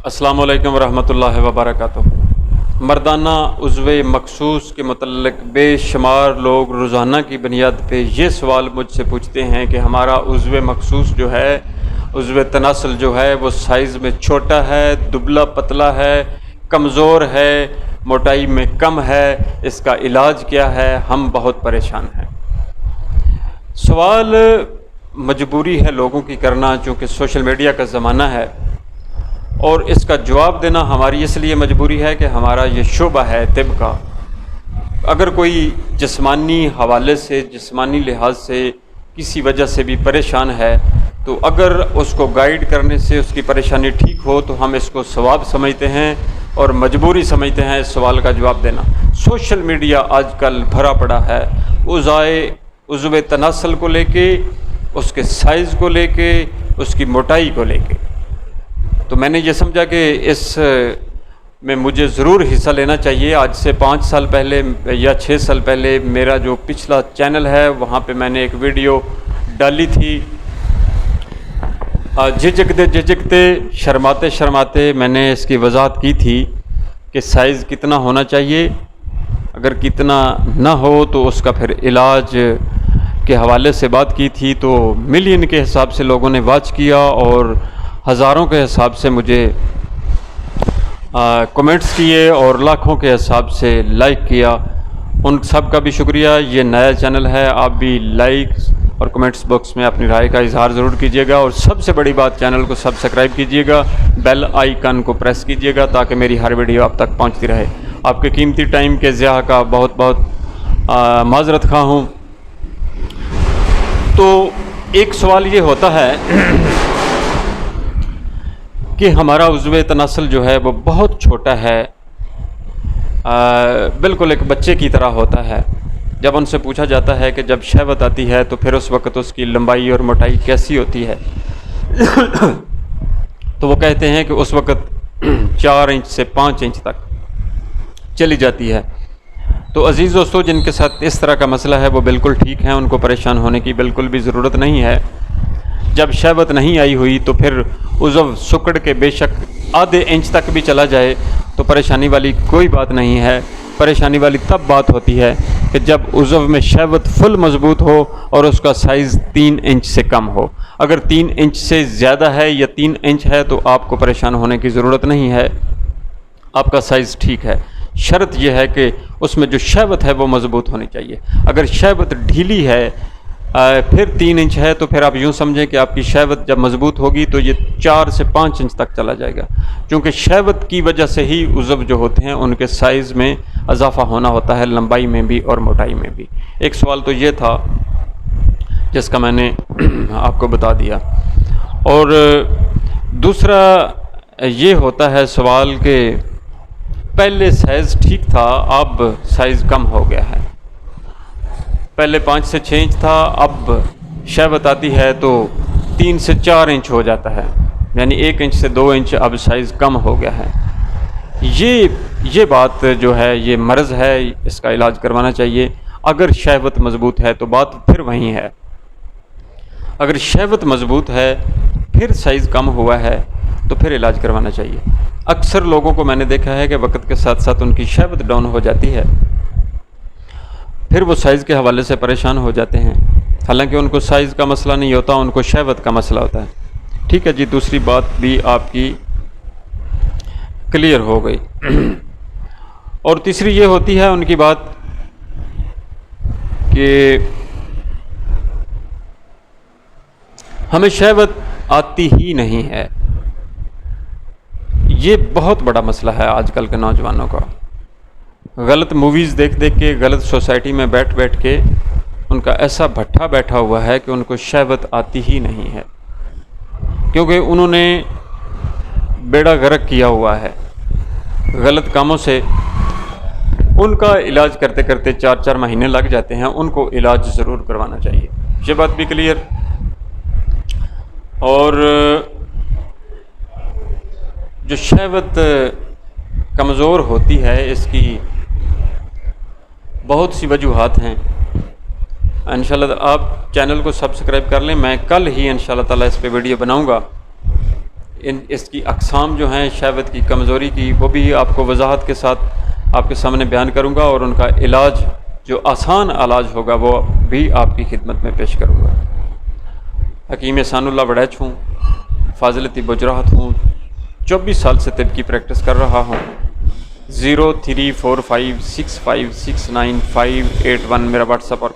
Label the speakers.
Speaker 1: السلام علیکم ورحمۃ اللہ وبرکاتہ۔ مردانہ عضو مخصوص کے متعلق بے شمار لوگ روزانہ کی بنیاد پہ یہ سوال مجھ سے پوچھتے ہیں کہ ہمارا عضو مخصوص جو ہے، عضو تناسل جو ہے وہ سائز میں چھوٹا ہے، دبلا پتلا ہے، کمزور ہے، موٹائی میں کم ہے، اس کا علاج کیا ہے؟ ہم بہت پریشان ہیں۔ سوال مجبوری ہے لوگوں کی کرنا، چونکہ سوشل میڈیا کا زمانہ ہے، اور اس کا جواب دینا ہماری اس لیے مجبوری ہے کہ ہمارا یہ شعبہ ہے طب کا۔ اگر کوئی جسمانی حوالے سے، جسمانی لحاظ سے کسی وجہ سے بھی پریشان ہے، تو اگر اس کو گائیڈ کرنے سے اس کی پریشانی ٹھیک ہو تو ہم اس کو ثواب سمجھتے ہیں اور مجبوری سمجھتے ہیں اس سوال کا جواب دینا۔ سوشل میڈیا آج کل بھرا پڑا ہے عضو تناسل کو لے کے، اس کے سائز کو لے کے، اس کی موٹائی کو لے کے۔ تو میں نے یہ سمجھا کہ اس میں مجھے ضرور حصہ لینا چاہیے۔ آج سے 5 سال پہلے یا 6 سال پہلے میرا جو پچھلا چینل ہے وہاں پہ میں نے ایک ویڈیو ڈالی تھی۔ جھجکتے شرماتے میں نے اس کی وضاحت کی تھی کہ سائز کتنا ہونا چاہیے، اگر کتنا نہ ہو تو اس کا پھر علاج کے حوالے سے بات کی تھی۔ تو ملین کے حساب سے لوگوں نے واچ کیا اور ہزاروں کے حساب سے مجھے کمنٹس کیے اور لاکھوں کے حساب سے لائک کیا۔ ان سب کا بھی شکریہ۔ یہ نیا چینل ہے، آپ بھی لائکس اور کمنٹس باکس میں اپنی رائے کا اظہار ضرور کیجیے گا، اور سب سے بڑی بات، چینل کو سبسکرائب کیجیے گا، بیل آئیکن کو پریس کیجیے گا تاکہ میری ہر ویڈیو آپ تک پہنچتی رہے۔ آپ کے قیمتی ٹائم کے ضیاع کا بہت معذرت خواہ ہوں۔ تو ایک سوال یہ ہوتا ہے کہ ہمارا عضو تناسل جو ہے وہ بہت چھوٹا ہے، بالکل ایک بچے کی طرح ہوتا ہے۔ جب ان سے پوچھا جاتا ہے کہ جب شہوت آتی ہے تو پھر اس وقت اس کی لمبائی اور موٹائی کیسی ہوتی ہے، تو وہ کہتے ہیں کہ اس وقت 4 انچ سے 5 انچ تک چلی جاتی ہے۔ تو عزیز دوستو، جن کے ساتھ اس طرح کا مسئلہ ہے وہ بالکل ٹھیک ہیں، ان کو پریشان ہونے کی بالکل بھی ضرورت نہیں ہے۔ جب شہوت نہیں آئی ہوئی تو پھر عضو سکڑ کے بے شک آدھے انچ تک بھی چلا جائے تو پریشانی والی کوئی بات نہیں ہے۔ پریشانی والی تب بات ہوتی ہے کہ جب عضو میں شہوت فل مضبوط ہو اور اس کا سائز 3 انچ سے کم ہو۔ اگر 3 انچ سے زیادہ ہے یا 3 انچ ہے تو آپ کو پریشان ہونے کی ضرورت نہیں ہے، آپ کا سائز ٹھیک ہے۔ شرط یہ ہے کہ اس میں جو شہوت ہے وہ مضبوط ہونی چاہیے۔ اگر شہوت ڈھیلی ہے پھر 3 انچ ہے تو پھر آپ یوں سمجھیں کہ آپ کی شہوت جب مضبوط ہوگی تو یہ 4 سے 5 انچ تک چلا جائے گا، کیونکہ شہوت کی وجہ سے ہی عضو جو ہوتے ہیں ان کے سائز میں اضافہ ہونا ہوتا ہے، لمبائی میں بھی اور موٹائی میں بھی۔ ایک سوال تو یہ تھا جس کا میں نے آپ کو بتا دیا، اور دوسرا یہ ہوتا ہے سوال کہ پہلے سائز ٹھیک تھا، اب سائز کم ہو گیا ہے۔ پہلے 5 سے 6 انچ تھا، اب شہوت آتی ہے تو 3 سے 4 انچ ہو جاتا ہے، یعنی 1 انچ سے 2 انچ اب سائز کم ہو گیا ہے۔ یہ بات جو ہے یہ مرض ہے، اس کا علاج کروانا چاہیے۔ اگر شہوت مضبوط ہے تو بات پھر وہیں ہے۔ اگر شہوت مضبوط ہے پھر سائز کم ہوا ہے تو پھر علاج کروانا چاہیے۔ اکثر لوگوں کو میں نے دیکھا ہے کہ وقت کے ساتھ ساتھ ان کی شہوت ڈاؤن ہو جاتی ہے، پھر وہ سائز کے حوالے سے پریشان ہو جاتے ہیں، حالانکہ ان کو سائز کا مسئلہ نہیں ہوتا، ان کو شہوت کا مسئلہ ہوتا ہے۔ ٹھیک ہے جی، دوسری بات بھی آپ کی کلیئر ہو گئی۔ اور تیسری یہ ہوتی ہے ان کی بات کہ ہمیں شہوت آتی ہی نہیں ہے۔ یہ بہت بڑا مسئلہ ہے آج کل کے نوجوانوں کا۔ غلط موویز دیکھ کے، غلط سوسائٹی میں بیٹھ کے ان کا ایسا بھٹھا بیٹھا ہوا ہے کہ ان کو شہوت آتی ہی نہیں ہے، کیونکہ انہوں نے بیڑا غرق کیا ہوا ہے غلط کاموں سے۔ ان کا علاج کرتے 4 مہینے لگ جاتے ہیں، ان کو علاج ضرور کروانا چاہیے۔ یہ بات بھی کلیئر۔ اور جو شہوت کمزور ہوتی ہے اس کی بہت سی وجوہات ہیں۔ انشاءاللہ آپ چینل کو سبسکرائب کر لیں، میں کل ہی انشاءاللہ تعالی اس پہ ویڈیو بناؤں گا۔ اس کی اقسام جو ہیں شہوت کی کمزوری کی، وہ بھی آپ کو وضاحت کے ساتھ آپ کے سامنے بیان کروں گا، اور ان کا علاج جو آسان علاج ہوگا وہ بھی آپ کی خدمت میں پیش کروں گا۔ حکیم احسان اللہ وڑیچ ہوں، فاضل طب و جراحت ہوں، 24 سال سے طب کی پریکٹس کر رہا ہوں۔ 034565698581 میرا واٹس ایپ اور